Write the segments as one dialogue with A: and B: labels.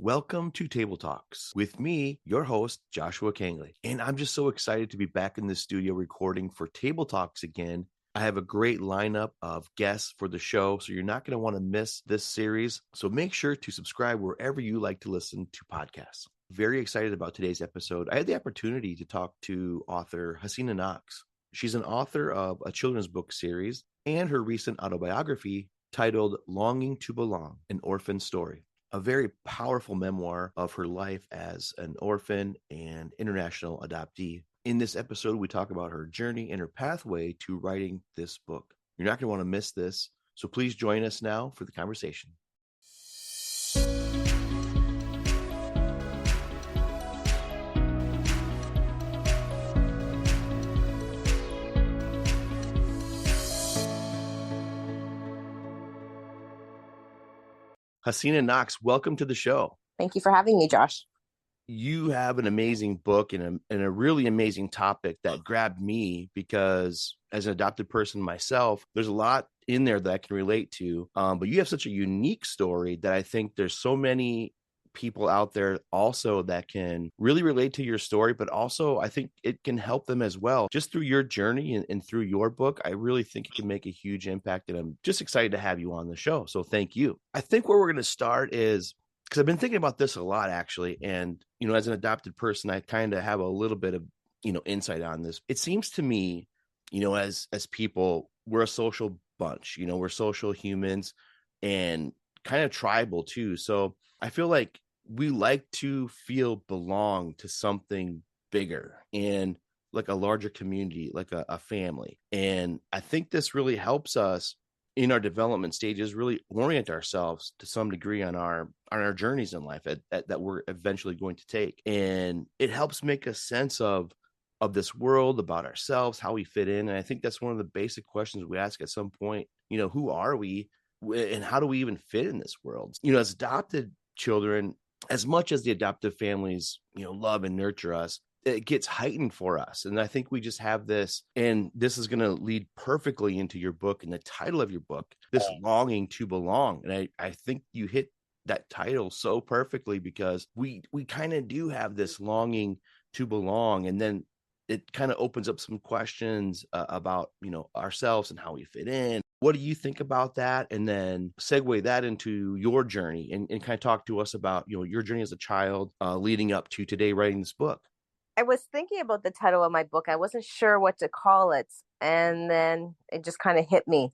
A: Welcome to Table Talks with me, your host, Joshua Kangley. And I'm just so excited to be back in the studio recording for Table Talks again. I have a great lineup of guests for the show, so you're not going to want to miss this series. So make sure to subscribe wherever you like to listen to podcasts. Very excited about today's episode. I had the opportunity to talk to author Hasina Knox. She's an author of a children's book series and her recent autobiography titled Longing to Belong, an Orphan Story. A very powerful memoir of her life as an orphan and international adoptee. In this episode, we talk about her journey and her pathway to writing this book. You're not going to want to miss this, so please join us now for the conversation. Hasina Knox, welcome to the show.
B: Thank you for having me, Josh.
A: You have an amazing book and a really amazing topic that grabbed me because as an adopted person myself, there's a lot in there that I can relate to. But you have such a unique story that I think there's so many people out there also that can really relate to your story, but also I think it can help them as well. Just through your journey and through your book, I really think it can make a huge impact, and I'm just excited to have you on the show. So thank you. I think where we're going to start is, because I've been thinking about this a lot actually, and as an adopted person, I kind of have a little bit of insight on this. It seems to me, as people, we're a social bunch, we're social humans and kind of tribal too. So I feel like we like to feel belong to something bigger and like a larger community, like a family. And I think this really helps us in our development stages really orient ourselves to some degree on our journeys in life that we're eventually going to take. And it helps make a sense of this world, about ourselves, how we fit in. And I think that's one of the basic questions we ask at some point. Who are we and how do we even fit in this world? As adopted children, as much as the adoptive families, love and nurture us, it gets heightened for us. And I think we just have this, and this is going to lead perfectly into your book and the title of your book, this longing to belong. And I think you hit that title so perfectly because we kind of do have this longing to belong. And then it kind of opens up some questions about, ourselves and how we fit in. What do you think about that? And then segue that into your journey and kind of talk to us about, your journey as a child leading up to today writing this book.
B: I was thinking about the title of my book. I wasn't sure what to call it. And then it just kind of hit me,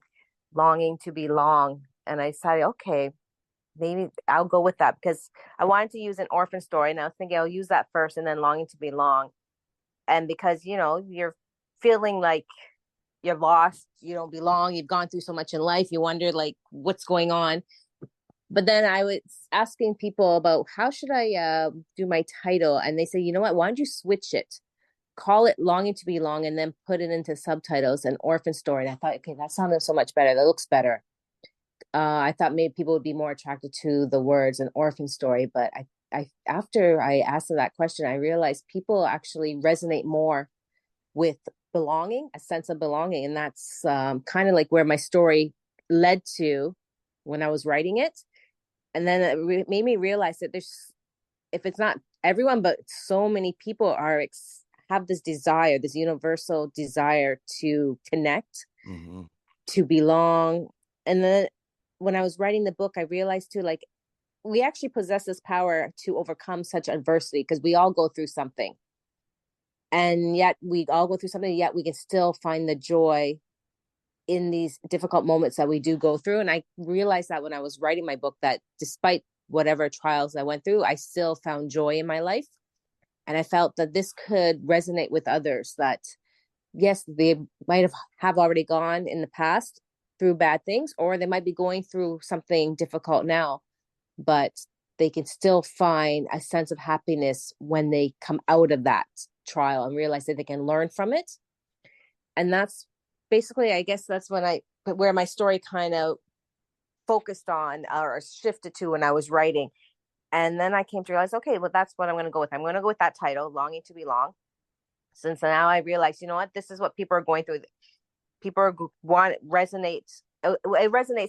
B: Longing to Belong. And I decided, okay, maybe I'll go with that because I wanted to use an orphan story. And I was thinking I'll use that first and then Longing to Belong. And because, you're feeling like you're lost, you don't belong, you've gone through so much in life, you wonder like what's going on. But then I was asking people about how should I do my title, and they say, you know what, why don't you switch it, call it Longing to Belong, and then put it into subtitles, an orphan story. And I thought, okay, that sounded so much better, that looks better. I thought maybe people would be more attracted to the words an orphan story, but I after I asked them that question, I realized people actually resonate more with belonging, a sense of belonging. And that's kind of like where my story led to when I was writing it. And then it made me realize that if it's not everyone, but so many people have this desire, this universal desire to connect, to belong. And then when I was writing the book, I realized too, like, we actually possess this power to overcome such adversity because we all go through something. And yet we all go through something, yet we can still find the joy in these difficult moments that we do go through. And I realized that when I was writing my book, that despite whatever trials I went through, I still found joy in my life. And I felt that this could resonate with others, that yes, they might have already gone in the past through bad things, or they might be going through something difficult now, but they can still find a sense of happiness when they come out of that trial and realize that they can learn from it. And that's basically, I guess that's where my story kind of focused on or shifted to when I was writing. And then I came to realize, okay, well, that's what I'm going to go with. I'm going to go with that title, Longing to Belong. Since now I realize, you know what, this is what people are going through. It resonates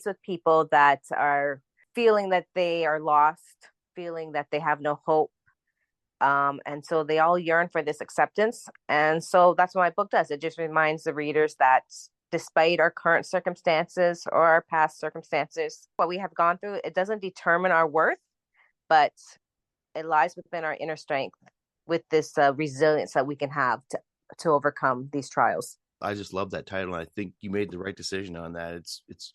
B: with people that are feeling that they are lost, feeling that they have no hope. And so they all yearn for this acceptance. And so that's what my book does. It just reminds the readers that despite our current circumstances or our past circumstances, what we have gone through, it doesn't determine our worth, but it lies within our inner strength with this resilience that we can have to overcome these trials.
A: I just love that title, and I think you made the right decision on that. It's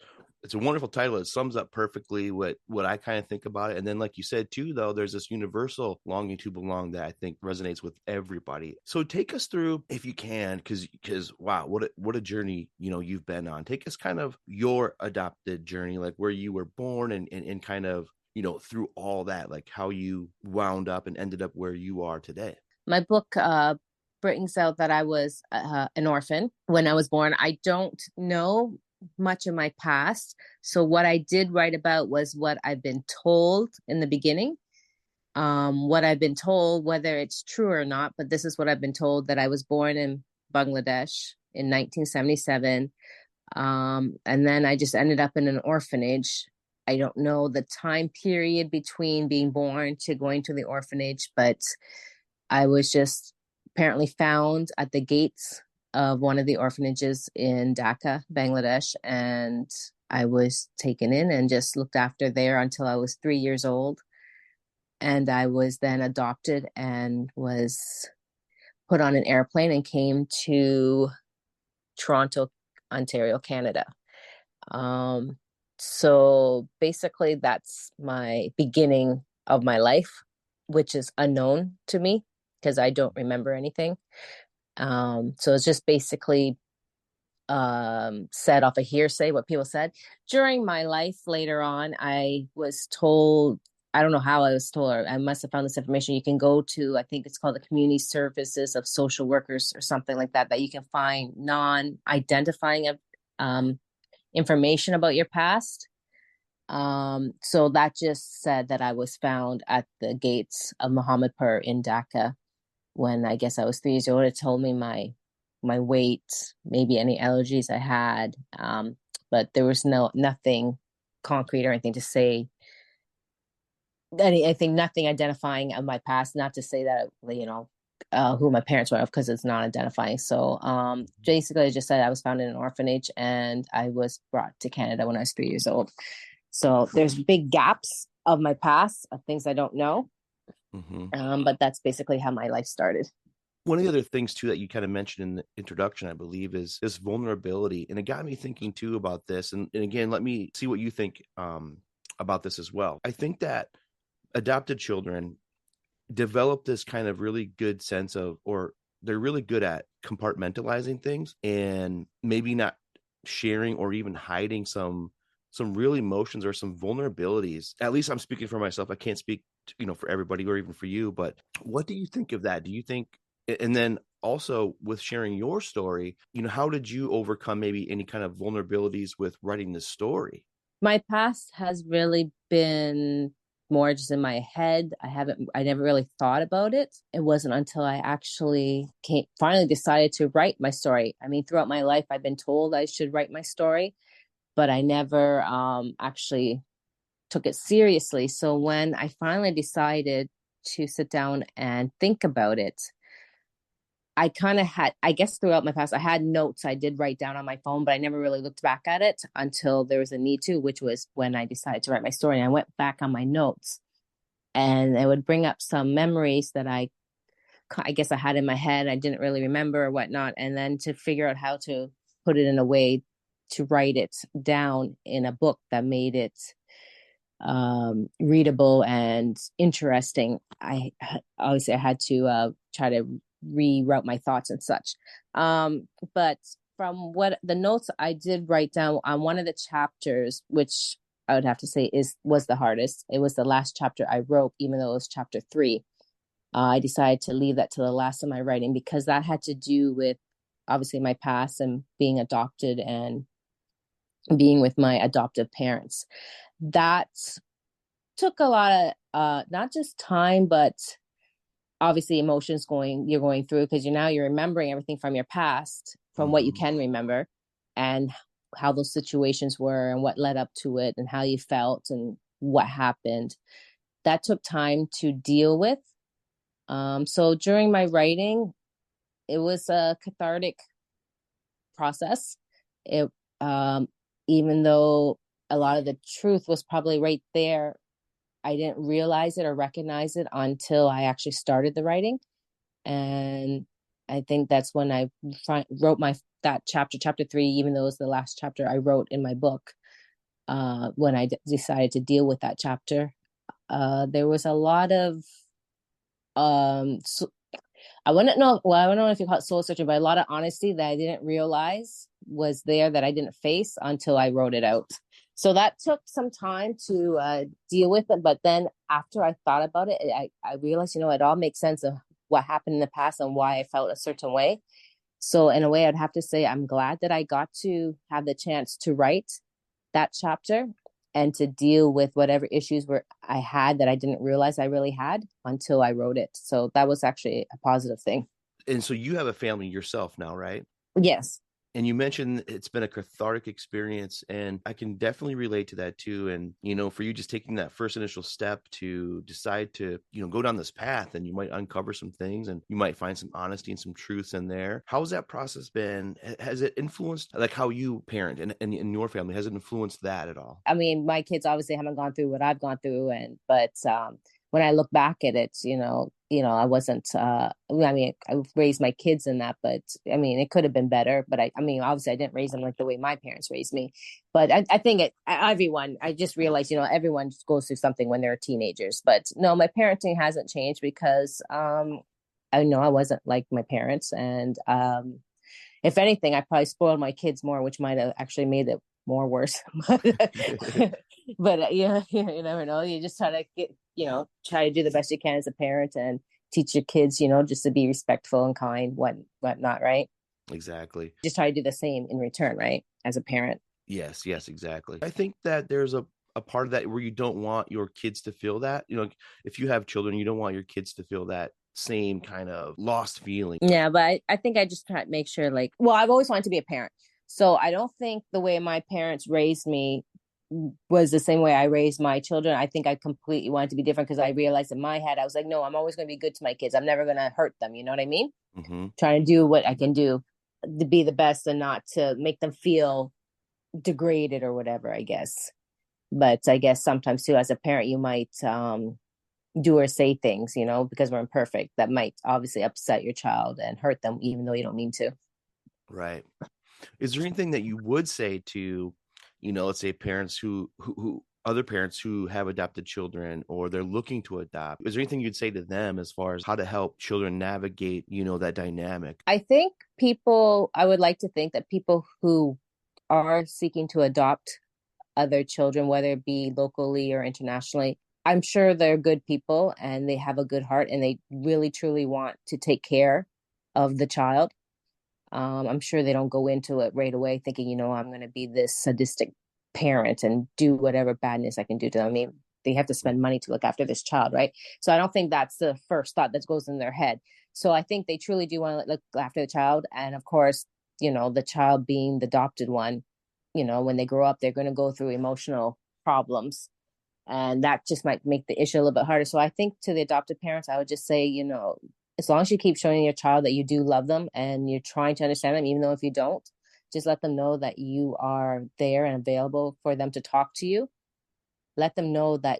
A: a wonderful title. It sums up perfectly what I kind of think about it. And then, like you said too, though, there's this universal longing to belong that I think resonates with everybody. So take us through, if you can, because wow, what a journey you've been on. Take us kind of your adopted journey, like where you were born and kind of through all that, like how you wound up and ended up where you are today.
B: My book brings out that I was an orphan when I was born. I don't know much of my past. So what I did write about was what I've been told in the beginning. What I've been told, whether it's true or not, but this is what I've been told, that I was born in Bangladesh in 1977. And then I just ended up in an orphanage. I don't know the time period between being born to going to the orphanage, but I was just apparently found at the gates of one of the orphanages in Dhaka, Bangladesh, and I was taken in and just looked after there until I was 3 years old. And I was then adopted and was put on an airplane and came to Toronto, Ontario, Canada. So basically that's my beginning of my life, which is unknown to me because I don't remember anything. So it's just basically said off a hearsay, what people said. During my life later on, I was told, I don't know how I was told, or I must have found this information. You can go to, I think it's called the Community Services of Social Workers or something like that, that you can find non-identifying information about your past. So that just said that I was found at the gates of Muhammadpur in Dhaka when I guess I was 3 years old. It told me my weight, maybe any allergies I had, but there was nothing concrete or anything to say. I think nothing identifying of my past. Not to say that who my parents were, because it's not identifying. So basically, I just said I was found in an orphanage and I was brought to Canada when I was 3 years old. So there's big gaps of my past, of things I don't know. Mm-hmm. But that's basically how my life started.
A: One of the other things too that you kind of mentioned in the introduction, I believe, is this vulnerability. And it got me thinking too about this. And again, let me see what you think about this as well. I think that adopted children develop this kind of really good sense of, or they're really good at compartmentalizing things and maybe not sharing or even hiding some real emotions or some vulnerabilities. At least I'm speaking for myself. I can't speak for everybody or even for you, but what do you think of that? Do you think, and then also with sharing your story, how did you overcome maybe any kind of vulnerabilities with writing this story?
B: My past has really been more just in my head. I never really thought about it. It wasn't until I actually finally decided to write my story. I mean, throughout my life, I've been told I should write my story, but I never actually took it seriously. So when I finally decided to sit down and think about it, I kind of had, I guess throughout my past, I had notes I did write down on my phone, but I never really looked back at it until there was a need to, which was when I decided to write my story. And I went back on my notes and I would bring up some memories that I guess I had in my head. I didn't really remember or whatnot. And then to figure out how to put it in a way to write it down in a book that made it readable and interesting. I obviously I had to try to reroute my thoughts and such. But from what the notes I did write down on one of the chapters, which I would have to say was the hardest. It was the last chapter I wrote, even though it was chapter 3. I decided to leave that to the last of my writing because that had to do with obviously my past and being adopted and being with my adoptive parents. That took a lot of not just time, but obviously emotions you're going through because you're remembering everything from your past, from what you can remember, and how those situations were and what led up to it and how you felt and what happened. That took time to deal with. So during my writing, it was a cathartic process. It even though a lot of the truth was probably right there, I didn't realize it or recognize it until I actually started the writing. And I think that's when I wrote my that chapter 3, even though it was the last chapter I wrote in my book. When I decided to deal with that chapter, there was a lot of so I wouldn't know. Well, I don't know if you call it soul searching, but a lot of honesty that I didn't realize was there that I didn't face until I wrote it out. So that took some time to deal with it. But then after I thought about it, I realized, it all makes sense of what happened in the past and why I felt a certain way. So in a way, I'd have to say I'm glad that I got to have the chance to write that chapter and to deal with whatever issues I had that I didn't realize I really had until I wrote it. So that was actually a positive thing.
A: And so you have a family yourself now, right?
B: Yes.
A: And you mentioned it's been a cathartic experience, and I can definitely relate to that too. And, for you just taking that first initial step to decide to, go down this path, and you might uncover some things and you might find some honesty and some truths in there. How's that process been? Has it influenced like how you parent and in your family? Has it influenced that at all?
B: I mean, my kids obviously haven't gone through what I've gone through, but when I look back at it, I wasn't. I mean, I raised my kids in that, but I mean, it could have been better. But I mean, obviously, I didn't raise them like the way my parents raised me. But I think everyone. I just realized, everyone just goes through something when they're teenagers. But no, my parenting hasn't changed because I know I wasn't like my parents, and if anything, I probably spoiled my kids more, which might have actually made it more worse. But you never know. You just try to try to do the best you can as a parent and teach your kids, just to be respectful and kind, whatnot, right?
A: Exactly.
B: Just try to do the same in return, right? As a parent.
A: Yes, exactly. I think that there's a part of that where you don't want your kids to feel that. If you have children, you don't want your kids to feel that same kind of lost feeling.
B: Yeah, but I think I just try to make sure, like, well, I've always wanted to be a parent. So I don't think the way my parents raised me was the same way I raised my children. I think I completely wanted to be different because I realized in my head, I was like, no, I'm always going to be good to my kids. I'm never going to hurt them. You know what I mean?
A: Mm-hmm.
B: Trying to do what I can do to be the best and not to make them feel degraded or whatever, I guess. But I guess sometimes too, as a parent, you might do or say things, because we're imperfect, that might obviously upset your child and hurt them, even though you don't mean to.
A: Right. Is there anything that you would say to, let's say parents who other parents who have adopted children or they're looking to adopt? Is there anything you'd say to them as far as how to help children navigate, that dynamic?
B: I would like to think that people who are seeking to adopt other children, whether it be locally or internationally, I'm sure they're good people and they have a good heart and they really truly want to take care of the child. I'm sure they don't go into it right away thinking, I'm going to be this sadistic parent and do whatever badness I can do to them. I mean, they have to spend money to look after this child, right? So I don't think that's the first thought that goes in their head. So I think they truly do want to look after the child. And of course, the child being the adopted one, when they grow up, they're going to go through emotional problems. And that just might make the issue a little bit harder. So I think to the adopted parents, I would just say, as long as you keep showing your child that you do love them and you're trying to understand them, even though if you don't, just let them know that you are there and available for them to talk to you. Let them know that,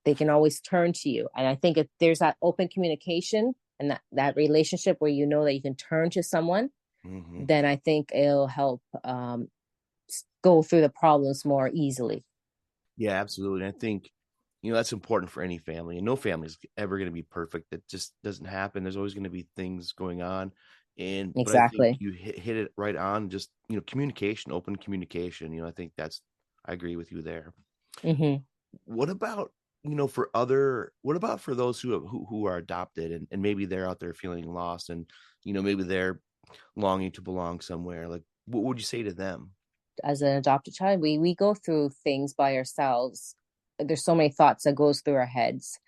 B: they can always turn to you. And I think if there's that open communication and that relationship where you know that you can turn to someone,
A: Mm-hmm.
B: then I think it'll help go through the problems more easily.
A: Yeah, absolutely. And I think, that's important for any family, and no family is ever going to be perfect. That just doesn't happen. There's always going to be things going on. But I think
B: Exactly.
A: you hit it right on. Just, communication, open communication. I think I agree with you there.
B: Mm-hmm.
A: What about, what about for those who are adopted and maybe they're out there feeling lost and, maybe they're longing to belong somewhere? Like, what would you say to them?
B: As an adopted child, we go through things by ourselves. There's so many thoughts that goes through our heads,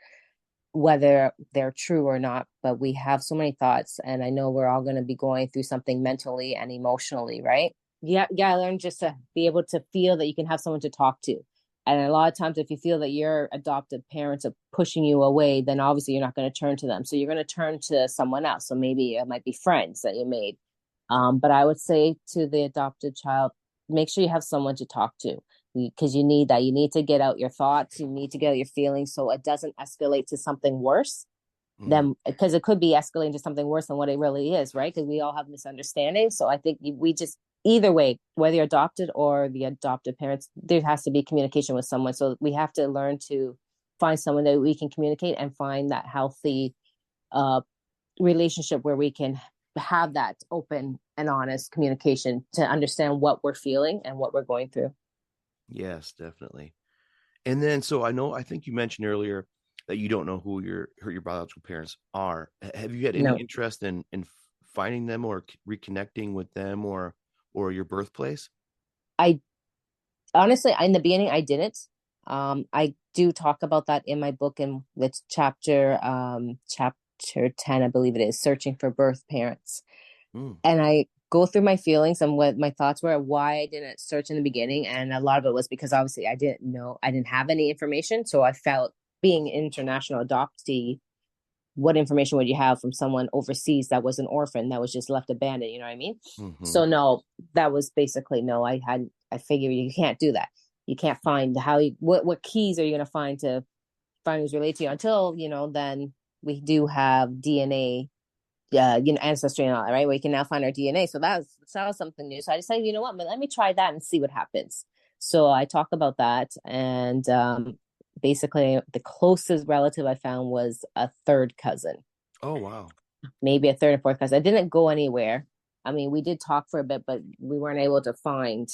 B: whether they're true or not, but we have so many thoughts, and I know we're all going to be going through something mentally and emotionally, right? Yeah, you gotta learn just to be able to feel that you can have someone to talk to. And a lot of times, if you feel that your adoptive parents are pushing you away, then obviously you're not going to turn to them. So you're going to turn to someone else. So maybe it might be friends that you made. But I would say to the adopted child, make sure you have someone to talk to, because you need that. You need to get out your thoughts. You need to get out your feelings so it doesn't escalate to something worse. Then, because it could be escalating to something worse than what it really is, right? Because we all have misunderstandings. So I think we just, either way, whether you're adopted or the adopted parents, there has to be communication with someone. So we have to learn to find someone that we can communicate and find that healthy relationship where we can have that open and honest communication to understand what we're feeling and what we're going through.
A: Yes, definitely. And then, so I think you mentioned earlier that you don't know who your biological parents are. Have you had any
B: No,
A: interest in finding them or reconnecting with them or your birthplace?
B: I honestly, in the beginning, I didn't. I do talk about that in my book, and it's chapter 10, I believe it is, searching for birth parents.
A: Mm.
B: And I go through my feelings and what my thoughts were, why I didn't search in the beginning. And a lot of it was because obviously I didn't know, I didn't have any information. So I felt, being an international adoptee, what information would you have from someone overseas that was an orphan that was just left abandoned? You know what I mean?
A: Mm-hmm.
B: So no, that was basically no. I figured you can't do that. You can't find what keys are you going to find who's related to you until, then we do have DNA, ancestry and all that, right? We can now find our DNA. So that was something new. So I decided, you know what, let me try that and see what happens. So I talk about that, and basically the closest relative I found was a third cousin,
A: Oh, wow.
B: maybe a third or fourth cousin. I didn't go anywhere. I mean, we did talk for a bit, but we weren't able to find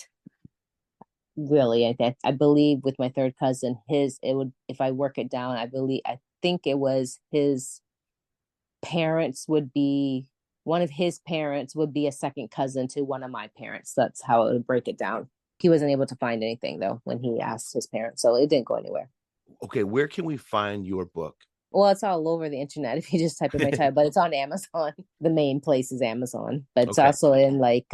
B: really. I believe with my third cousin, it would, if I work it down, I think it was his parents would be one of his parents would be a second cousin to one of my parents. That's how it would break it down. He wasn't able to find anything though when he asked his parents, so it didn't go anywhere.
A: Okay, where can we find your book?
B: Well, it's all over the internet if you just type in my title, but it's on Amazon. The main place is Amazon, but it's
A: Okay.
B: also in like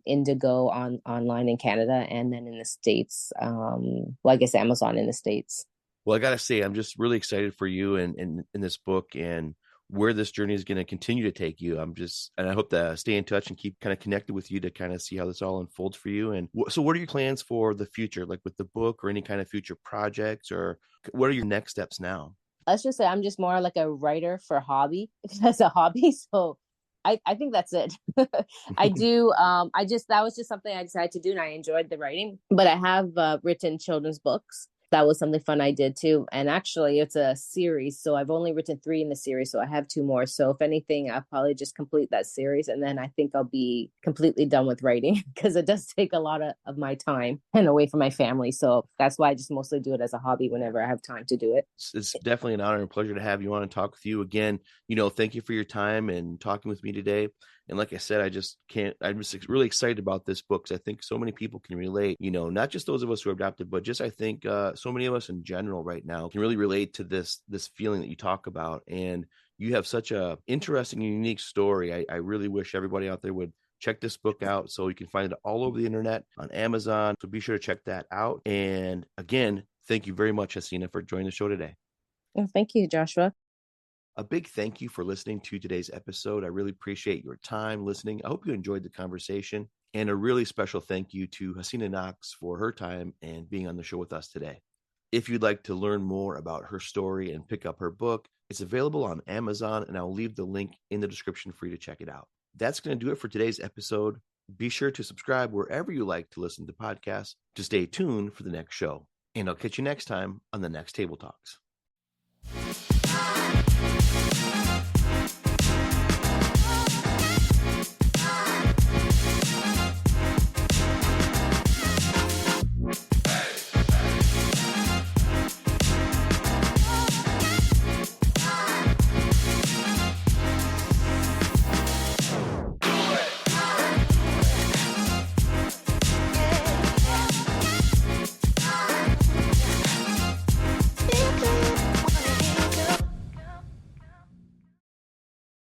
B: Indigo online in Canada, and then in the States. Well, I guess Amazon in the States.
A: Well, I gotta say, I'm just really excited for you and in this book and where this journey is going to continue to take you. And I hope to stay in touch and keep kind of connected with you to kind of see how this all unfolds for you. And so, what are your plans for the future, like with the book or any kind of future projects, or what are your next steps now?
B: Let's just say I'm just more like a writer for hobby as a hobby. So I think that's it. I do. That was just something I decided to do, and I enjoyed the writing. But I have written children's books. That was something fun I did too. And actually, it's a series. So I've only written 3 in the series. So I have 2 more. So if anything, I'll probably just complete that series. And then I think I'll be completely done with writing because it does take a lot of my time and away from my family. So that's why I just mostly do it as a hobby whenever I have time to do it.
A: It's definitely an honor and pleasure to have you on and talk with you again. Thank you for your time and talking with me today. And like I said, I'm just really excited about this book because I think so many people can relate, not just those of us who are adopted, but just I think so many of us in general right now can really relate to this feeling that you talk about. And you have such a interesting and unique story. I really wish everybody out there would check this book out. So you can find it all over the internet on Amazon. So be sure to check that out. And again, thank you very much, Hasina, for joining the show today.
B: Well, thank you, Joshua.
A: A big thank you for listening to today's episode. I really appreciate your time listening. I hope you enjoyed the conversation. And a really special thank you to Hasina Knox for her time and being on the show with us today. If you'd like to learn more about her story and pick up her book, it's available on Amazon, and I'll leave the link in the description for you to check it out. That's going to do it for today's episode. Be sure to subscribe wherever you like to listen to podcasts to stay tuned for the next show. And I'll catch you next time on the next Table Talks.